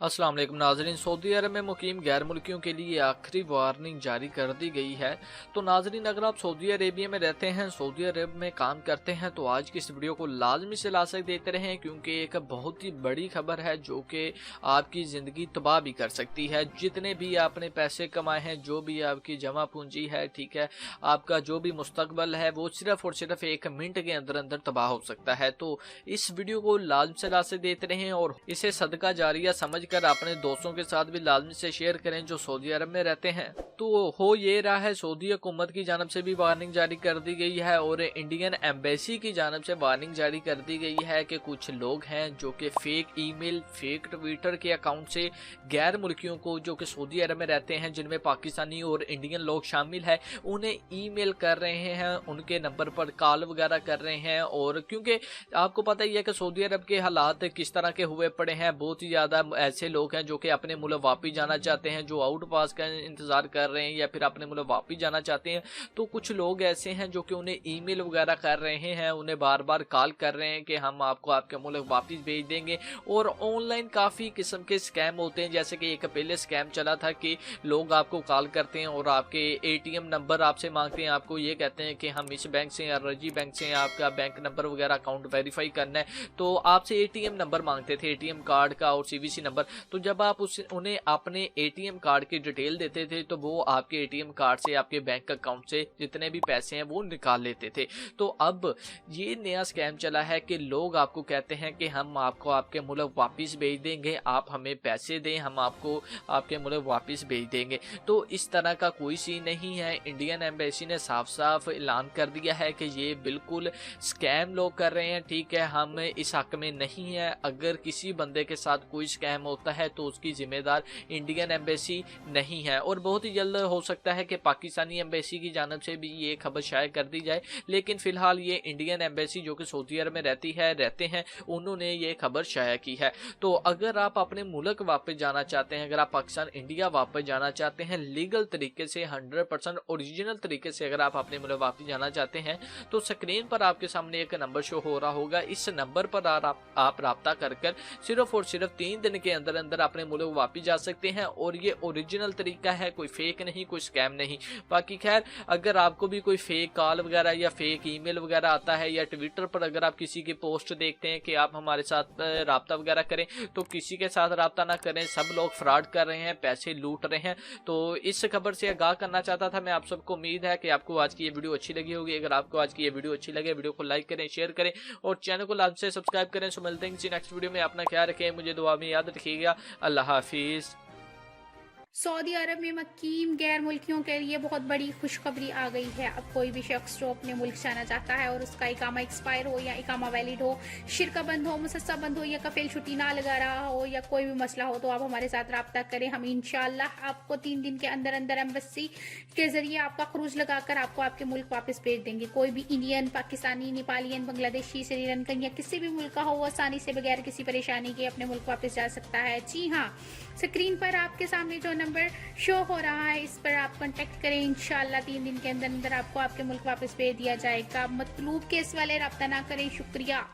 अस्सलाम वालेकुम नाज़रीन। सऊदी अरब में मुकीम गैर मुल्कियों के लिए आखिरी वार्निंग जारी कर दी गई है। तो नाज़रीन, अगर आप सऊदी अरेबिया में रहते हैं, सऊदी अरब में काम करते हैं, तो आज की इस वीडियो को लाजमी से लाजक देते रहें, क्योंकि एक बहुत ही बड़ी खबर है जो कि आपकी ज़िंदगी तबाह भी कर सकती है। जितने भी आपने पैसे कमाए हैं, जो भी आपकी जमा पूंजी है, ठीक है, आपका जो भी मुस्तकबल है, वो सिर्फ और सिर्फ 1 मिनट के अंदर अंदर तबाह हो सकता है। तो इस वीडियो को लाजमी से लाजक देते रहें और इसे सदका जारिया समझ कर अपने दोस्तों के साथ भी लाजमी से शेयर करें जो सऊदी अरब में रहते हैं। तो हो ये रहा है, सऊदी हुकूमत की जानब से भी वार्निंग जारी कर दी गई है और इंडियन एम्बेसी की जानब से वार्निंग जारी कर दी गई है कि कुछ लोग हैं जो कि फेक ईमेल, फेक ट्विटर के अकाउंट से गैर मुल्कियों को जो कि सऊदी अरब में रहते हैं, जिनमें पाकिस्तानी और इंडियन लोग शामिल है, उन्हें ईमेल कर रहे हैं, उनके नंबर पर कॉल वगैरह कर रहे हैं। और क्योंकि आपको पता ही है कि सऊदी अरब के हालात किस तरह के हुए पड़े हैं, बहुत ही ज़्यादा ऐसे लोग हैं जो कि अपने मुल्क वापस जाना चाहते हैं, जो आउट पास का इंतजार कर रहे हैं या फिर अपने मुल्क वापस जाना चाहते हैं। तो कुछ लोग ऐसे हैं जो कि उन्हें ईमेल वगैरह कर रहे हैं, उन्हें बार बार कॉल कर रहे हैं कि हम आपको आपके मुल्क वापस भेज देंगे। और ऑनलाइन काफ़ी किस्म के स्कैम होते हैं, जैसे कि एक पहले स्कैम चला था कि लोग आपको कॉल करते हैं और आपके एटीएम नंबर आपसे मांगते हैं, आपको ये कहते हैं कि हम इस बैंक से या रजी बैंक से आपका बैंक नंबर वगैरह अकाउंट वेरीफाई करना है। तो आपसे एटीएम नंबर मांगते थे, एटीएम कार्ड का और सीवीसी नंबर। तो जब आप उन्हें अपने एटीएम कार्ड की डिटेल देते थे, तो वो आपके एटीएम कार्ड से, आपके बैंक अकाउंट से जितने भी पैसे हैं वो निकाल लेते थे। तो अब ये नया स्कैम चला है कि लोग आपको कहते हैं कि हम आपको आपके मुल्क वापस भेज देंगे, आप हमें पैसे दें, हम आपको आपके मुल्क वापस भेज देंगे। तो इस तरह का कोई सीन नहीं है। इंडियन एम्बेसी ने साफ साफ ऐलान कर दिया है कि ये बिल्कुल स्कैम लोग कर रहे हैं, ठीक है, हम इस हक में नहीं है। अगर किसी बंदे के साथ कोई स्कैम होता है तो उसकी जिम्मेदार इंडियन एम्बेसी नहीं है। और बहुत ही जल्द हो सकता है कि पाकिस्तानी एम्बेसी की जानब से भी ये खबर शाया कर दी जाए, लेकिन फिलहाल ये इंडियन एम्बेसी जो कि सऊदी अरब में रहते हैं, उन्होंने ये खबर शाया की है। तो अगर आप अपने मुल्क वापस जाना चाहते हैं, अगर आप पाकिस्तान इंडिया वापस जाना चाहते हैं लीगल तरीके से, 100% ओरिजिनल तरीके से अगर आप अपने मुल्क वापस जाना चाहते हैं, तो स्क्रीन पर आपके सामने एक नंबर शो हो रहा होगा। इस नंबर पर आप राब्ता कर सिर्फ और सिर्फ 3 दिन के अंदर अंदर अपने मुल्क वापस जा सकते हैं। और ये ओरिजिनल तरीका है, कोई फेक नहीं, कोई स्कैम नहीं। बाकी खैर, अगर आपको भी कोई फेक कॉल वगैरह या फेक ईमेल वगैरह आता है, या ट्विटर पर अगर आप किसी की पोस्ट देखते हैं कि आप हमारे साथ राब्ता वगैरह करें, तो किसी के साथ राब्ता ना करें। सब लोग फ्रॉड कर रहे हैं, पैसे लूट रहे हैं। तो इस खबर से आगाह करना चाहता था मैं आप सबको। उम्मीद है कि आपको आज की ये वीडियो अच्छी लगी होगी। अगर आपको आज की ये वीडियो अच्छी लगे, वीडियो को लाइक करें, शेयर करें और चैनल को लाजमी से सब्सक्राइब करें। सो मिलते हैं किसी नेक्स्ट वीडियो में। अपना ख्याल रखें, मुझे दुआ में याद रखिएगा। अल्लाह हाफिज। सऊदी अरब में मुकीम गैर मुल्कियों के लिए बहुत बड़ी खुशखबरी आ गई है। अब कोई भी शख्स जो अपने मुल्क जाना चाहता है और उसका इकामा एक्सपायर हो या इकामा वैलिड हो, शिरका बंद हो, मुसस्सा बंद हो या कफील छुट्टी ना लगा रहा हो या कोई भी मसला हो, तो आप हमारे साथ रब्ता करें। हम इंशाल्लाह आपको 3 दिन के अंदर अंदर एम्बेसी के जरिए आपका क्रूज लगाकर आपको आपके मुल्क वापस भेज देंगे। कोई भी इंडियन, पाकिस्तानी, नेपालियन, बांग्लादेशी, श्रीलंकन या किसी भी मुल्क का हो, वो आसानी से बगैर किसी परेशानी के अपने मुल्क वापस जा सकता है। जी हाँ, स्क्रीन पर आपके सामने जो नंबर शो हो रहा है, इस पर आप कांटेक्ट करें। इंशाल्लाह 3 दिन के अंदर अंदर आपको आपके मुल्क वापस भेज दिया जाएगा। मतलूब केस वाले रब्ता ना करें। शुक्रिया।